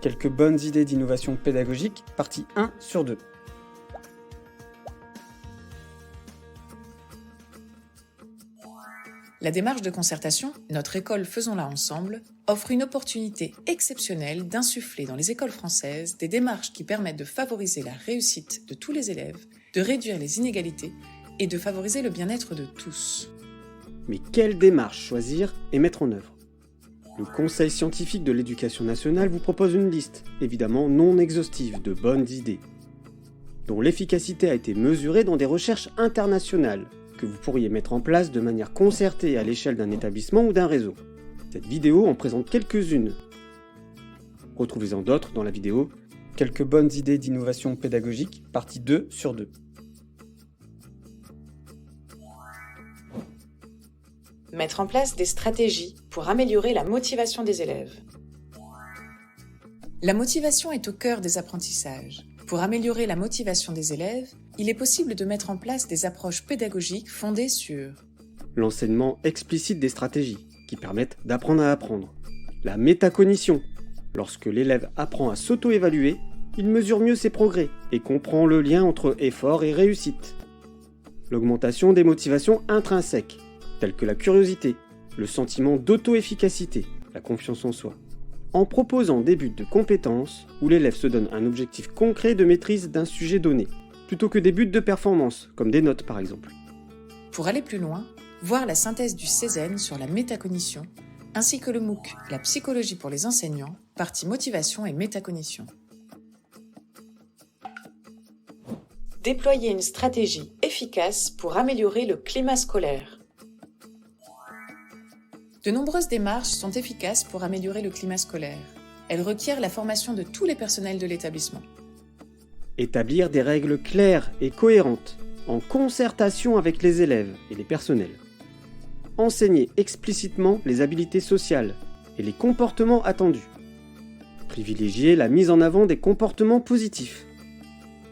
Quelques bonnes idées d'innovation pédagogique, partie 1 sur 2. La démarche de concertation, notre école Faisons-la ensemble, offre une opportunité exceptionnelle d'insuffler dans les écoles françaises des démarches qui permettent de favoriser la réussite de tous les élèves, de réduire les inégalités et de favoriser le bien-être de tous. Mais quelle démarche choisir et mettre en œuvre ? Le Conseil scientifique de l'éducation nationale vous propose une liste, évidemment non exhaustive, de bonnes idées, dont l'efficacité a été mesurée dans des recherches internationales, que vous pourriez mettre en place de manière concertée à l'échelle d'un établissement ou d'un réseau. Cette vidéo en présente quelques-unes. Retrouvez-en d'autres dans la vidéo « Quelques bonnes idées d'innovation pédagogique, partie 2 sur 2. Mettre en place des stratégies pour améliorer la motivation des élèves. La motivation est au cœur des apprentissages. Pour améliorer la motivation des élèves, il est possible de mettre en place des approches pédagogiques fondées sur l'enseignement explicite des stratégies qui permettent d'apprendre à apprendre, la métacognition. Lorsque l'élève apprend à s'auto-évaluer, il mesure mieux ses progrès et comprend le lien entre effort et réussite. L'augmentation des motivations intrinsèques, telles que la curiosité, le sentiment d'auto-efficacité, la confiance en soi, en proposant des buts de compétences où l'élève se donne un objectif concret de maîtrise d'un sujet donné, plutôt que des buts de performance, comme des notes par exemple. Pour aller plus loin, voir la synthèse du Cézanne sur la métacognition, ainsi que le MOOC La psychologie pour les enseignants, partie motivation et métacognition. Déployer une stratégie efficace pour améliorer le climat scolaire. De nombreuses démarches sont efficaces pour améliorer le climat scolaire. Elles requièrent la formation de tous les personnels de l'établissement. Établir des règles claires et cohérentes, en concertation avec les élèves et les personnels. Enseigner explicitement les habiletés sociales et les comportements attendus. Privilégier la mise en avant des comportements positifs.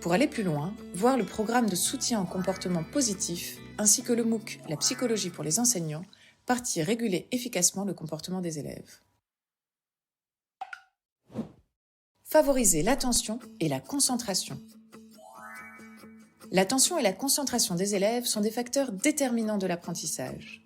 Pour aller plus loin, voir le programme de soutien au comportement positif, ainsi que le MOOC La psychologie pour les enseignants, partie réguler efficacement le comportement des élèves. Favoriser l'attention et la concentration. L'attention et la concentration des élèves sont des facteurs déterminants de l'apprentissage.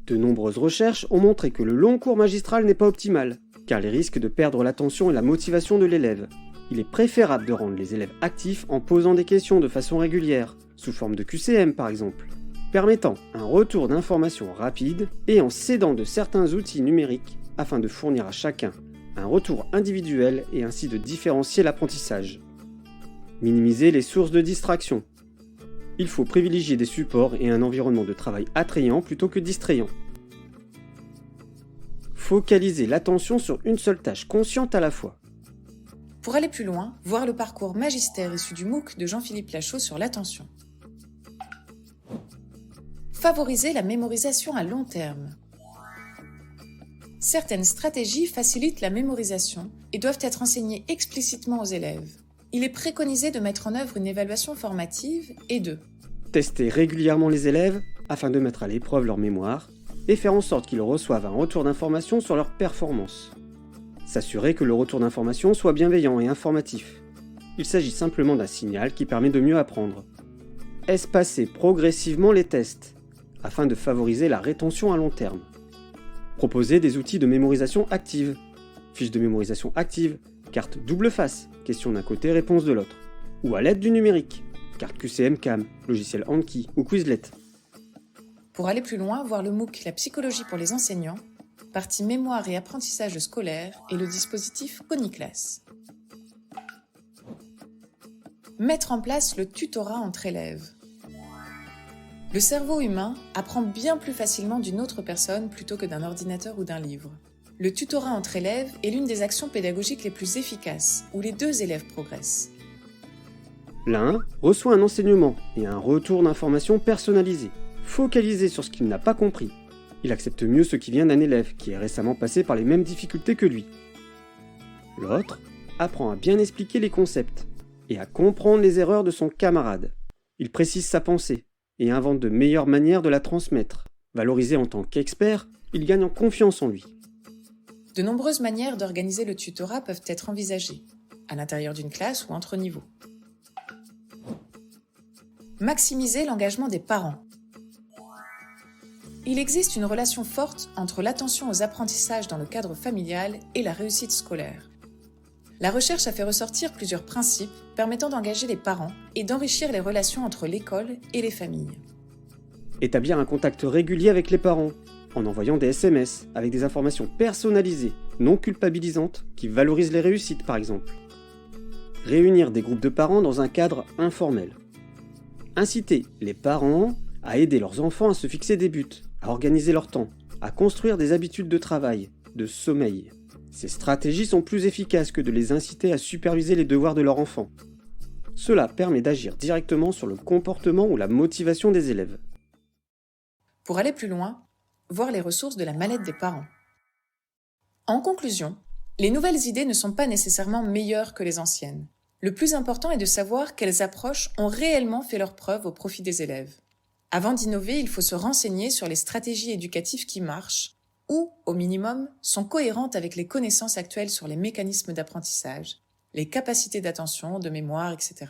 De nombreuses recherches ont montré que le long cours magistral n'est pas optimal, car les risques de perdre l'attention et la motivation de l'élève. Il est préférable de rendre les élèves actifs en posant des questions de façon régulière, sous forme de QCM par exemple, permettant un retour d'informations rapide et en s'aidant de certains outils numériques afin de fournir à chacun un retour individuel et ainsi de différencier l'apprentissage. Minimiser les sources de distraction. Il faut privilégier des supports et un environnement de travail attrayant plutôt que distrayant. Focaliser l'attention sur une seule tâche consciente à la fois. Pour aller plus loin, voir le parcours magistère issu du MOOC de Jean-Philippe Lachaud sur l'attention. Favoriser la mémorisation à long terme. Certaines stratégies facilitent la mémorisation et doivent être enseignées explicitement aux élèves. Il est préconisé de mettre en œuvre une évaluation formative et de tester régulièrement les élèves afin de mettre à l'épreuve leur mémoire et faire en sorte qu'ils reçoivent un retour d'information sur leur performance. S'assurer que le retour d'information soit bienveillant et informatif. Il s'agit simplement d'un signal qui permet de mieux apprendre. Espacer progressivement les tests afin de favoriser la rétention à long terme. Proposer des outils de mémorisation active. Fiches de mémorisation active, carte double face, question d'un côté, réponse de l'autre. Ou à l'aide du numérique, carte QCM CAM, logiciel Anki ou Quizlet. Pour aller plus loin, voir le MOOC La psychologie pour les enseignants, partie mémoire et apprentissage scolaire et le dispositif Coniclass. Mettre en place le tutorat entre élèves. Le cerveau humain apprend bien plus facilement d'une autre personne plutôt que d'un ordinateur ou d'un livre. Le tutorat entre élèves est l'une des actions pédagogiques les plus efficaces, où les deux élèves progressent. L'un reçoit un enseignement et un retour d'information personnalisé, focalisé sur ce qu'il n'a pas compris. Il accepte mieux ce qui vient d'un élève qui est récemment passé par les mêmes difficultés que lui. L'autre apprend à bien expliquer les concepts et à comprendre les erreurs de son camarade. Il précise sa pensée et invente de meilleures manières de la transmettre. Valorisé en tant qu'expert, il gagne en confiance en lui. De nombreuses manières d'organiser le tutorat peuvent être envisagées, à l'intérieur d'une classe ou entre niveaux. Maximiser l'engagement des parents. Il existe une relation forte entre l'attention aux apprentissages dans le cadre familial et la réussite scolaire. La recherche a fait ressortir plusieurs principes permettant d'engager les parents et d'enrichir les relations entre l'école et les familles. Établir un contact régulier avec les parents, en envoyant des SMS avec des informations personnalisées, non culpabilisantes, qui valorisent les réussites par exemple. Réunir des groupes de parents dans un cadre informel. Inciter les parents à aider leurs enfants à se fixer des buts, à organiser leur temps, à construire des habitudes de travail, de sommeil. Ces stratégies sont plus efficaces que de les inciter à superviser les devoirs de leur enfant. Cela permet d'agir directement sur le comportement ou la motivation des élèves. Pour aller plus loin, voir les ressources de la mallette des parents. En conclusion, les nouvelles idées ne sont pas nécessairement meilleures que les anciennes. Le plus important est de savoir quelles approches ont réellement fait leurs preuves au profit des élèves. Avant d'innover, il faut se renseigner sur les stratégies éducatives qui marchent ou, au minimum, sont cohérentes avec les connaissances actuelles sur les mécanismes d'apprentissage, les capacités d'attention, de mémoire, etc.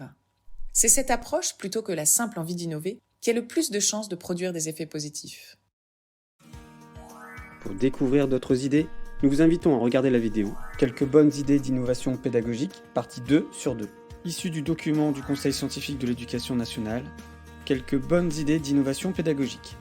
C'est cette approche, plutôt que la simple envie d'innover, qui a le plus de chances de produire des effets positifs. Pour découvrir d'autres idées, nous vous invitons à regarder la vidéo Quelques bonnes idées d'innovation pédagogique, partie 2 sur 2. Issue du document du Conseil scientifique de l'éducation nationale, quelques bonnes idées d'innovation pédagogique.